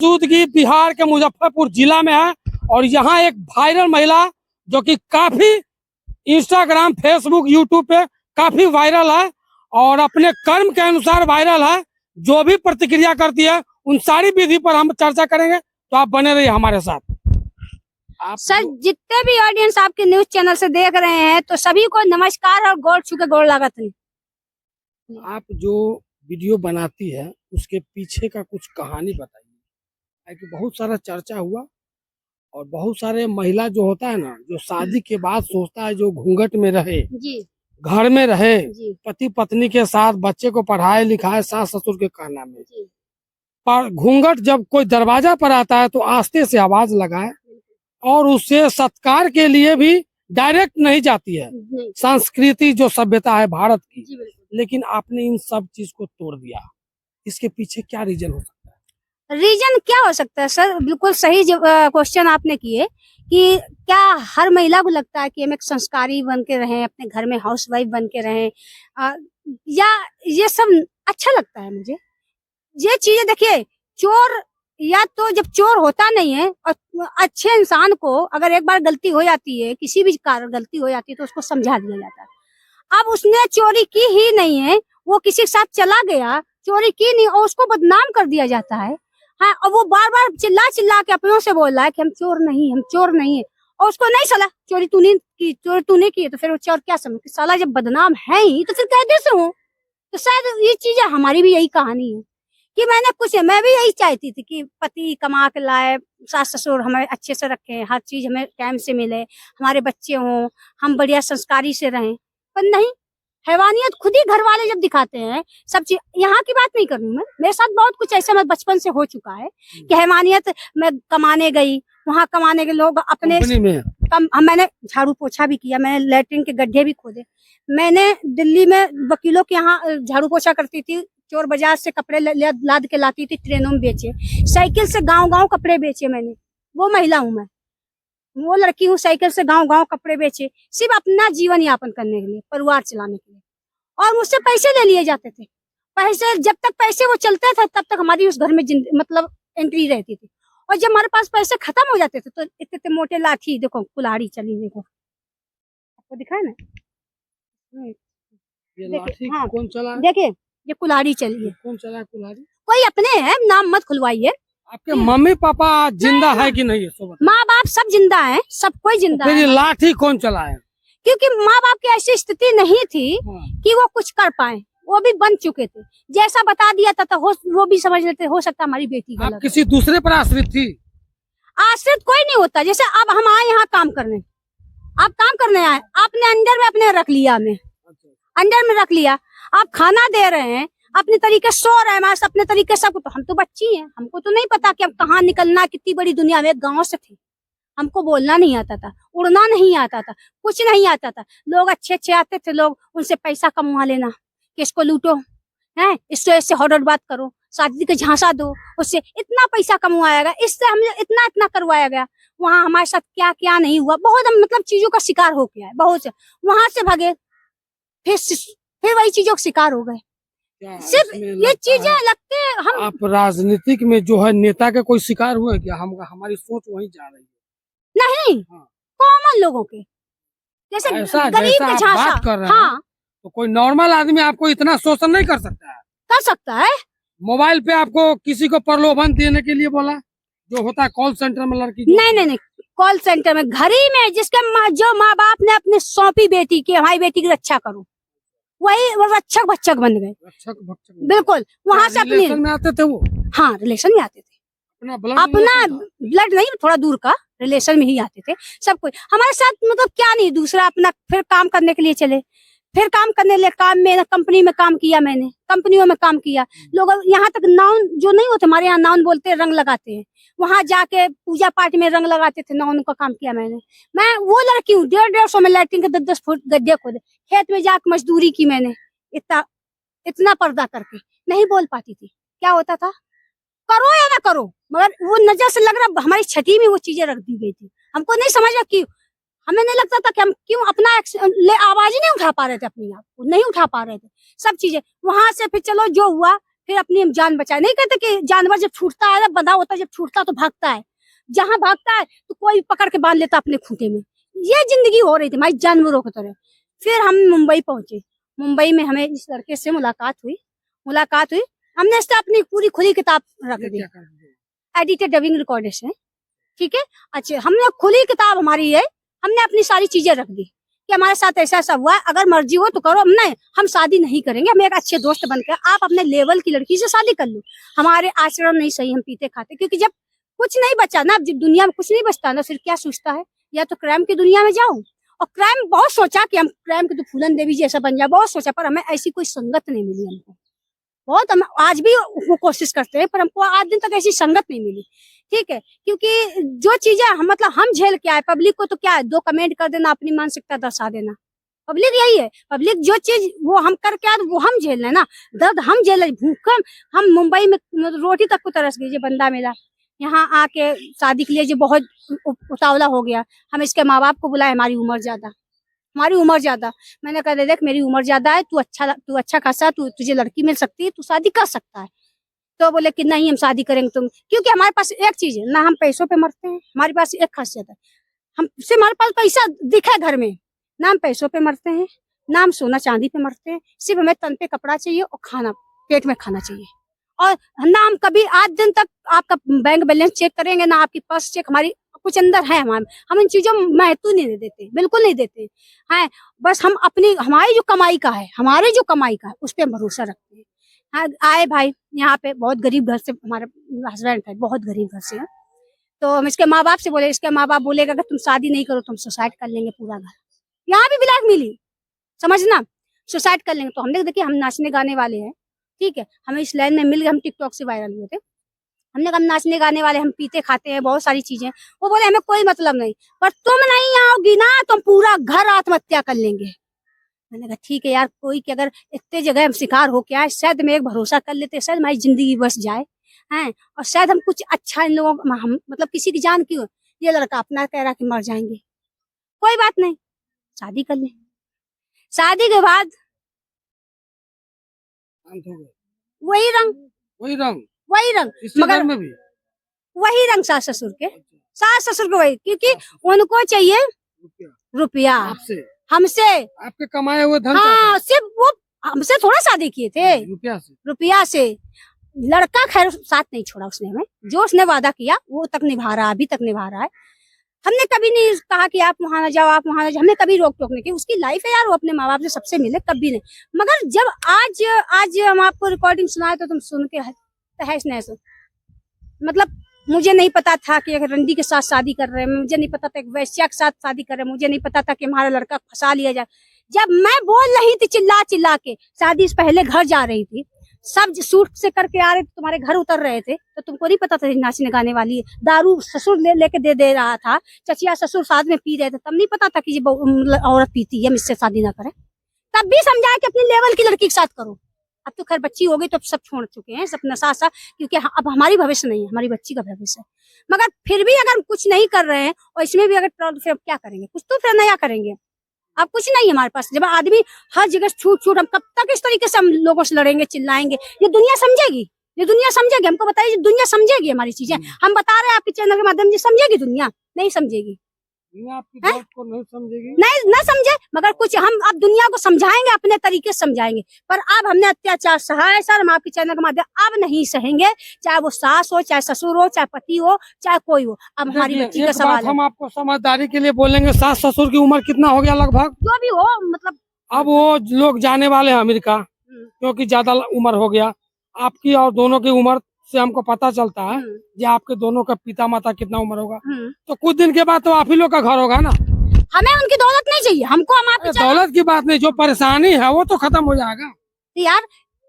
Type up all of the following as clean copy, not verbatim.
मौजूदगी बिहार के मुजफ्फरपुर जिला में है और यहाँ एक वायरल महिला जो कि काफी इंस्टाग्राम, फेसबुक, यूट्यूब पे काफी वायरल है और अपने कर्म के अनुसार वायरल है। जो भी प्रतिक्रिया करती है उन सारी विधि पर हम चर्चा करेंगे, तो आप बने रहिए हमारे साथ। आप सर, जितने भी ऑडियंस आपके न्यूज चैनल से देख रहे हैं तो सभी को नमस्कार और गोड़ छू के गोड़ लागत नहीं। आप जो वीडियो बनाती है उसके पीछे का कुछ कहानी बताइए, कि बहुत सारा चर्चा हुआ और बहुत सारे महिला जो होता है ना, जो शादी के बाद सोचता है जो घूंघट में रहे जी, घर में रहे, जी, पति पत्नी के साथ बच्चे को पढ़ाए लिखाए सास ससुर के कहना में, जी, पर घूंघट जब कोई दरवाजा पर आता है तो आस्ते से आवाज लगाए और उससे सत्कार के लिए भी डायरेक्ट नहीं जाती है। संस्कृति जो सभ्यता है भारत की, लेकिन आपने इन सब चीज को तोड़ दिया, इसके पीछे क्या रीजन हो सकता है? रीजन क्या हो सकता है सर? बिल्कुल सही क्वेश्चन आपने किए कि क्या हर महिला को लगता है कि हम एक संस्कारी बन के रहें, अपने घर में हाउसवाइफ बन के रहें, या ये सब अच्छा लगता है? मुझे ये चीजें देखिए, चोर या तो जब चोर होता नहीं है और अच्छे इंसान को अगर एक बार गलती हो जाती है, किसी भी कारण गलती हो जाती है तो उसको समझा दिया जाता है। अब उसने चोरी की ही नहीं है, वो किसी के साथ चला गया, चोरी की नहीं और उसको बदनाम कर दिया जाता है। हाँ, और वो बार बार चिल्ला चिल्ला के अपनों से बोल रहा है कि हम चोर नहीं, हम चोर नहीं है, और उसको नहीं सला चोरी तूने की, चोरी तूने की है, तो फिर वो चोर क्या समझ, साला जब बदनाम है ही तो फिर कैदे से हो। तो शायद ये चीजें हमारी भी यही कहानी है कि मैं भी यही चाहती थी कि पति कमा के लाए, सास ससुर हमें अच्छे से रखें, हर चीज हमें टाइम से मिले, हमारे बच्चे हों, हम बढ़िया संस्कारी से रहें। पर नहीं, हैवानियत खुद ही घर वाले जब दिखाते हैं सब चीज। यहाँ की बात नहीं कर रही मैं, मेरे साथ बहुत कुछ ऐसा मैं बचपन से हो चुका है कि हैवानियत, मैं कमाने गई, वहाँ कमाने के लोग अपने मैंने झाड़ू पोछा भी किया, मैंने लैट्रिन के गड्ढे भी खोदे, मैंने दिल्ली में वकीलों के यहाँ झाड़ू पोछा करती थी, चोर बाजार से कपड़े लाद के लाती थी, ट्रेनों में बेचे, साइकिल से गांव-गांव कपड़े बेचे मैंने। वो महिला हूँ मैं, वो लड़की हूँ, साइकिल से गांव-गांव कपड़े बेचे, सिर्फ अपना जीवन यापन करने के लिए, परिवार चलाने के लिए। और मुझसे पैसे ले लिए जाते थे। पैसे जब तक पैसे वो चलते थे तब तक हमारी उस घर में मतलब एंट्री रहती थी। और जब हमारे पास पैसे खत्म हो जाते थे तो इतने मोटे लाठी, देखो कुल्हाड़ी चली, देखो आपको दिखाए ना, ये लाठी हाँ, कौन चला? देखिए ये कुल्हाड़ी चली है। कौन चला कुल्हाड़ी? कोई अपने है, नाम मत खुलवाइए। आपके मम्मी पापा जिंदा है कि नहीं? माँ बाप सब जिंदा है, सब कोई जिंदा है। ये लाठी कौन चला है? क्योंकि माँ बाप की ऐसी स्थिति नहीं थी कि वो कुछ कर पाए, वो भी बन चुके थे। जैसा बता दिया था तो वो भी समझ लेते हो सकता हमारी बेटी गलत। आप किसी दूसरे पर आश्रित थी? आश्रित कोई नहीं होता। जैसे अब हम आए यहाँ काम करने, आप काम करने आए, आपने अंडर में अपने रख लिया, हमें अंडर में रख लिया, आप खाना दे रहे हैं, अपने तरीके सो रहे हैं, हमारे अपने तरीके सब। तो हम तो बच्ची हैं, हमको तो नहीं पता कि अब कहाँ निकलना, कितनी बड़ी दुनिया में। गाँव से थे, हमको बोलना नहीं आता था, उड़ना नहीं आता था, कुछ नहीं आता था। लोग अच्छे अच्छे आते थे, लोग उनसे पैसा कमवा लेना कि इसको लूटो, है इसको ऐसे हॉट बात करो, शादी के झांसा दो, उससे इतना पैसा कमवाया गया, इससे हमें इतना इतना करवाया गया। वहाँ हमारे साथ क्या क्या नहीं हुआ, बहुत हम मतलब चीजों का शिकार हो गया है, बहुत से। वहां से भगे, फिर वही चीजों का शिकार हो गए। सिर्फ ये चीजें लगते हैं हम। आप राजनीतिक में जो है नेता के कोई शिकार हुए क्या? हमारी सोच वहीं जा रही है। नहीं, कॉमन लोगों के, जैसे गरीब के झांसा। हाँ, तो कोई नॉर्मल आदमी आपको इतना शोषण नहीं कर सकता है? कर सकता है। मोबाइल पे आपको किसी को प्रलोभन देने के लिए बोला, जो होता है कॉल सेंटर में लड़की? नहीं, कॉल सेंटर में, घर ही में, जिसके जो माँ बाप ने अपने सौंपी बेटी की, हमारी बेटी की रक्षा करो, वही वो रक्षक भक्षक बन गए। रक्षक भक्षक बिल्कुल, वहाँ से अपने रिलेशन में आते थे वो? हाँ, रिलेशन में आते थे। अपना ब्लड नहीं, थोड़ा दूर का रिलेशन में ही आते थे सब कुछ हमारे साथ। मतलब क्या नहीं, दूसरा अपना फिर काम करने के लिए चले, फिर काम करने ले, काम में कंपनी में काम किया, मैंने कंपनियों में काम किया। लोग यहाँ तक नाउन जो नहीं होते, हमारे यहाँ नाउन बोलते हैं, रंग लगाते हैं, वहां जाके पूजा पाठ में रंग लगाते थे, नाउन का काम किया मैंने। मैं वो लड़की हूँ, 150 में लैट्रिन के 10-10 फुट गड्ढे खोदे, खेत में जाकर मजदूरी की मैंने, इतना पर्दा करके नहीं बोल पाती थी। क्या होता था, करो या ना करो, मगर वो नजर से लग रहा हमारी छठी में वो चीजें रख दी गई थी। हमको नहीं समझ रहा कि हमें नहीं लगता था कि हम क्यों अपना आवाज ही नहीं उठा पा रहे थे, अपने आप को नहीं उठा पा रहे थे, सब चीजें। वहां से फिर चलो जो हुआ, फिर अपनी जान बचाए। नहीं कहते कि जानवर जब छूटता है, बंधा होता है, जब छूटता है तो भागता है, जहाँ भागता है तो कोई पकड़ के बांध लेता अपने खूंटे में। ये जिंदगी हो रही थी हमारी जानवरों की तरह। फिर हम मुंबई पहुंचे। मुंबई में हमें इस लड़के से मुलाकात हुई। हमने इससे अपनी पूरी खुली किताब रख दी, एडिटेड डबिंग रिकॉर्डेड है, ठीक है। अच्छा, हमने खुली किताब हमारी है, हमने अपनी सारी चीजें रख दी कि हमारे साथ ऐसा ऐसा हुआ है, अगर मर्जी हो तो करो, नहीं हम शादी नहीं करेंगे, हम एक अच्छे दोस्त बनकर, आप अपने लेवल की लड़की से शादी कर लो, हमारे आचरण नहीं सही, हम पीते खाते, क्योंकि जब कुछ नहीं बचा ना, जब दुनिया में कुछ नहीं बचता ना, फिर क्या सोचता है, या तो क्राइम की दुनिया में जाऊं। और क्राइम बहुत सोचा कि हम क्राइम की तो फूलन देवी जैसा बन जाए, बहुत सोचा, पर हमें ऐसी कोई संगत नहीं मिली। हमको बहुत, हम आज भी वो कोशिश करते हैं, पर हमको आज दिन तक ऐसी संगत नहीं मिली, ठीक है। क्योंकि जो चीजें हम मतलब हम झेल के आए, पब्लिक को तो क्या है, 2 कमेंट कर देना, अपनी मानसिकता दर्शा देना, पब्लिक यही है। पब्लिक जो चीज वो हम करके आए वो हम झेल रहे ना, दर्द हम झेल रहे, भूख हम मुंबई में रोटी तक को तरस गई। बंदा मेरा यहाँ आके शादी के लिए जो बहुत उतावला हो गया, हम इसके माँ बाप को बुलाए, हमारी उम्र ज्यादा। मैंने कहा देख मेरी उम्र ज्यादा है, तू अच्छा खासा, तुझे लड़की मिल सकती है, तू शादी कर सकता है। तो बोले कि नहीं हम शादी करेंगे तुम, क्योंकि हमारे पास एक चीज है ना, हम पैसों पे मरते हैं। हमारे पास एक खासियत है, हमसे हमारे पास पैसा दिखे घर में, ना हम पैसों पे मरते हैं, ना हम सोना चांदी पे मरते हैं, सिर्फ हमें तन पे कपड़ा चाहिए और खाना, पेट में खाना चाहिए। और ना हम कभी आज दिन तक आपका बैंक बैलेंस चेक करेंगे, ना आपकी पर्स चेक, हमारी कुछ अंदर है हमारे, हम इन चीजों में महत्व नहीं देते, बिल्कुल नहीं देते हैं। बस हम अपनी हमारी जो कमाई का है उस पर भरोसा रखते हैं। हाँ, आए भाई यहाँ पे, बहुत गरीब घर से हमारा हस्बैंड है, बहुत गरीब घर से है। तो हम इसके माँ बाप से बोले, इसके माँ बाप बोलेगा अगर तुम शादी नहीं करो तो हम सुसाइड कर लेंगे पूरा घर। यहाँ भी ब्लैक मिली, समझना, सुसाइड कर लेंगे। तो हमने देखिए हम नाचने गाने वाले हैं, ठीक है, हमें इस लाइन में मिल गए, हम टिकटॉक से वायरल हुए थे। हमने कहा हम नाचने गाने वाले, हम पीते खाते हैं, बहुत सारी चीजें। वो बोले हमें कोई मतलब नहीं, पर तुम नहीं आओगी ना तो हम पूरा घर आत्महत्या कर लेंगे। मैंने कहा ठीक है यार, कोई कि अगर इतने जगह हम शिकार हो के आए, शायद में एक भरोसा कर लेते, शायद हमारी जिंदगी बस जाए, हैं, और शायद हम कुछ अच्छा इन लोगों हम मतलब किसी की जान क्यों, ये लड़का अपना कह रहा कि मर जाएंगे, कोई बात नहीं, शादी कर ले। शादी के बाद वही रंग मगर वही रंग सास ससुर के वही, क्योंकि उनको चाहिए रुपया हमसे, आपके कमाए हुए धन। हाँ, सिर्फ वो हमसे थोड़ा शादी किए थे, रुपया से। लड़का खैर साथ नहीं छोड़ा उसने हमें, जो उसने वादा किया वो तक निभा रहा, अभी तक निभा रहा है। हमने कभी नहीं कहा कि आप वहां ना जाओ, हमने कभी रोक टोक नहीं की। उसकी लाइफ है यार, वो अपने माँ बाप से सबसे मिले, कभी नहीं। मगर जब आज हम आपको रिकॉर्डिंग सुनाए तो तुम सुन के तहस नहस, मतलब मुझे नहीं पता था कि एक रंडी के साथ शादी कर रहे हैं, मुझे नहीं पता था एक वैश्या के साथ शादी कर रहे हैं, मुझे नहीं पता था कि हमारा लड़का फंसा लिया जाए। जब मैं बोल रही थी चिल्ला के, शादी से पहले घर जा रही थी, सब सूट से करके आ रहे थे, तुम्हारे घर उतर रहे थे, तो तुमको नहीं पता था नाचने गाने वाली है। दारू ससुर लेके दे रहा था, चचिया ससुर साथ में पी रहे थे, तब नहीं पता था कि ये औरत पीती है, मुझसे शादी ना करे। तब भी समझाया कि अपनी लेवल की लड़की के साथ करो। अब तो खैर बच्ची हो गई तो अब सब छोड़ चुके हैं, सब नशा सा, क्योंकि अब हमारी भविष्य नहीं है, हमारी बच्ची का भविष्य है। मगर फिर भी अगर कुछ नहीं कर रहे हैं और इसमें भी अगर फिर क्या करेंगे, कुछ तो फिर नया करेंगे। अब कुछ नहीं हमारे पास, जब आदमी हर जगह छूट हम कब तक इस तरीके से हम लोगों से लड़ेंगे, चिल्लाएंगे? ये दुनिया समझेगी, हमको बताइए, दुनिया समझेगी हमारी चीजें? हम बता रहे हैं आपके चैनल के माध्यम से, समझेगी दुनिया? नहीं समझेगी, आपकी बात को नहीं समझेगी, नहीं ना समझे। मगर कुछ हम अब दुनिया को समझाएंगे, अपने तरीके से समझाएंगे। पर अब हमने अत्याचार सहा है सर, हम आपके चैनल के माध्यम अब नहीं सहेंगे, चाहे वो सास हो, चाहे ससुर हो, चाहे पति हो, चाहे कोई हो। अब हमारी बच्ची का सवाल है। हम आपको समझदारी के लिए बोलेंगे, सास ससुर की उम्र कितना हो गया लगभग? जो भी हो, मतलब अब वो लोग जाने वाले हैं अमेरिका, क्योंकि ज्यादा उम्र हो गया। आपकी और दोनों की उम्र से हमको पता चलता है कि आपके दोनों का पिता माता कितना उम्र होगा। तो कुछ दिन के बाद तो आप ही लोग का घर होगा ना। हमें उनकी दौलत नहीं चाहिए, हमको हम आपके दौलत की बात नहीं, जो परेशानी है वो तो खत्म हो जाएगा यार।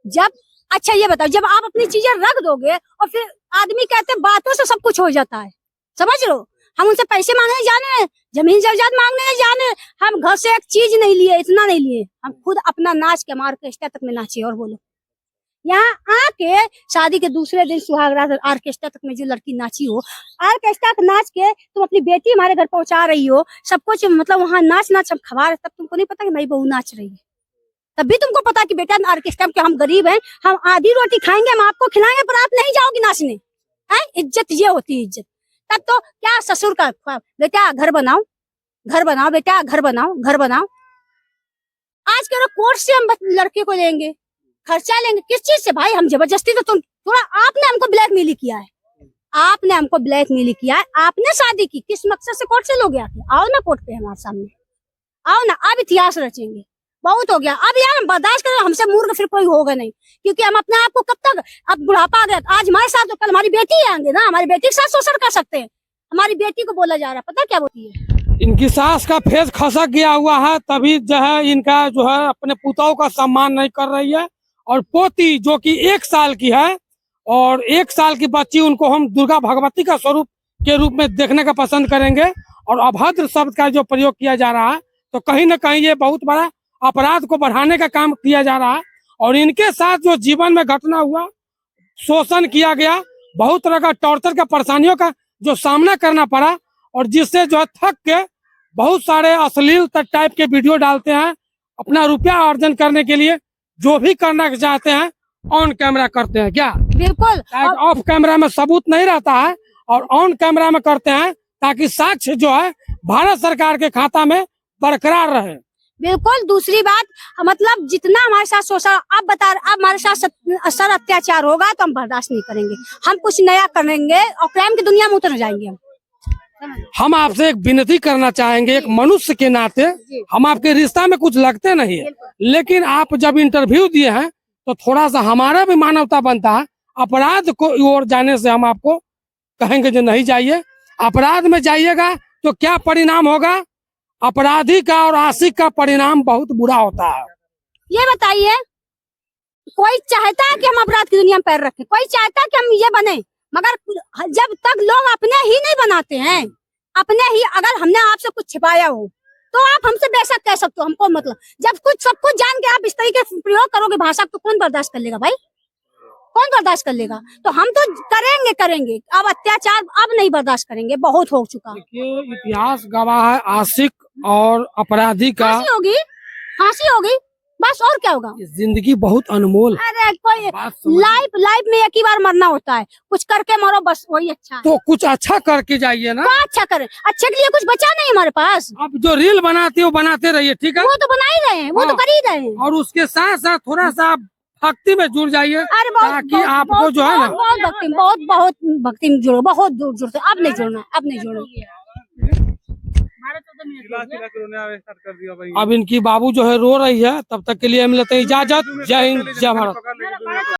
जब अच्छा ये बताओ, जब आप अपनी चीजें रख दोगे और फिर आदमी कहते बातों से सब कुछ हो जाता है, समझ लो। हम उनसे पैसे मांगने जाने, जमीन जायदाद मांगने जाने, हम घर से एक चीज नहीं लिए, इतना नहीं लिए, हम खुद अपना नाच के ऑर्केस्ट्रा तक में नाचे। और बोलो, यहाँ आके शादी के दूसरे दिन सुहागरात ऑर्केस्ट्रा तक में जो लड़की नाची हो, ऑर्केस्ट्रा नाच के तुम अपनी बेटी हमारे घर पहुंचा रही हो, सब कुछ मतलब वहाँ नाच हम खबा रहे, तब तुमको नहीं पता कि मेरी बहू नाच रही है। तब भी तुमको पता कि बेटा ऑर्केस्ट्रा के हम गरीब हैं, हम आधी रोटी खाएंगे, हम आपको खिलाएंगे, पर आप नहीं जाओगी नाचने। है इज्जत, ये होती है इज्जत। तब तो क्या ससुर का बेटा घर बनाओ, घर बनाओ, बेटा घर बनाओ, घर बनाओ। आज के कोर्ट से हम लड़के को लेंगे, खर्चा लेंगे, किस चीज से भाई? हम जबरदस्ती तो तुम थोड़ा, आपने हमको ब्लैकमेल किया है, आपने हमको ब्लैकमेल किया है, आपने शादी की, किस मकसद से कोर्ट से लोगे आके? आओ ना कोर्ट पे हमारे सामने, आओ ना, अब इतिहास रचेंगे। बहुत हो गया अब यार, हम बर्दाश्त करें, हमसे मूर्ख फिर कोई होगा नहीं, क्योंकि हम अपने आप को कब तक, अब बुढ़ापा आ गया, आज हमारे साथ तो कल हमारी बेटी आएंगे ना, हमारी बेटी के साथ शोषण कर सकते हैं। हमारी बेटी को बोला जा रहा है, पता क्या बोलती है? इनकी सास का फेस खसक गया हुआ है, तभी जो है इनका जो है अपने पुतों का सम्मान नहीं कर रही है। और पोती जो कि 1 साल की है, और 1 साल की बच्ची, उनको हम दुर्गा भगवती का स्वरूप के रूप में देखने का पसंद करेंगे। और अभद्र शब्द का जो प्रयोग किया जा रहा है, तो कहीं ना कहीं ये बहुत बड़ा अपराध को बढ़ाने का काम किया जा रहा है। और इनके साथ जो जीवन में घटना हुआ, शोषण किया गया, बहुत तरह का टॉर्चर का परेशानियों का जो सामना करना पड़ा, और जिससे जो है थक के बहुत सारे अश्लील टाइप के वीडियो डालते हैं, अपना रुपया अर्जन करने के लिए जो भी करना चाहते हैं ऑन कैमरा करते हैं। क्या बिल्कुल, ऑफ कैमरा में सबूत नहीं रहता है, और ऑन कैमरा में करते हैं ताकि साक्ष्य जो है भारत सरकार के खाता में बरकरार रहे। बिल्कुल। दूसरी बात, मतलब जितना हमारे साथ शोषण, अब बता, अब हमारे साथ सर अत्याचार होगा तो हम बर्दाश्त नहीं करेंगे, हम कुछ नया करेंगे और क्राइम की दुनिया में उतर जाएंगे। हम आपसे एक विनती करना चाहेंगे, एक मनुष्य के नाते, हम आपके रिश्ता में कुछ लगते नहीं है, लेकिन आप जब इंटरव्यू दिए हैं तो थोड़ा सा हमारा भी मानवता बनता है। अपराध को ओर जाने से हम आपको कहेंगे जो नहीं जाइए, अपराध में जाइएगा तो क्या परिणाम होगा? अपराधी का और आशिक का परिणाम बहुत बुरा होता है। ये बताइए, कोई चाहता है कि हम अपराध की दुनिया में पैर रखें? कोई चाहता है कि हम ये बने? मगर जब तक लोग अपने ही नहीं बनाते हैं, अपने ही, अगर हमने आपसे कुछ छिपाया हो तो आप हमसे बेशक कह सकते हो, हमको मतलब, जब कुछ सब कुछ जान के आप इस तरीके से प्रयोग करोगे भाषा, तो कौन बर्दाश्त कर लेगा भाई? कौन बर्दाश्त कर लेगा? तो हम तो करेंगे, अब अत्याचार अब नहीं बर्दाश्त करेंगे, बहुत हो चुका। देखिए, इतिहास गवाह है आशिक और अपराधी का। फांसी होगी बस, और क्या होगा? जिंदगी बहुत अनमोल है। अरे कोई लाइफ में एक ही बार मरना होता है, कुछ करके मरो बस, वही अच्छा है। तो कुछ अच्छा करके जाइए ना। तो अच्छा करें, अच्छे के लिए कुछ बचा नहीं हमारे पास। अब जो रील बनाते हो बनाते रहिए, ठीक है? वो तो बना ही रहे हैं, वो तो कर ही रहे हैं। और उसके साथ साथ थोड़ा सा भक्ति में जुड़ जाइए, ताकि आपको जो है ना, बहुत भक्ति में जुड़ो, बहुत दूर जुड़ते। अब नहीं जुड़ना, अब नहीं जुड़ना। अब इनकी बाबू जो है रो रही है, तब तक के लिए हम लेते हैं इजाजत। जय हिंद, जय भारत।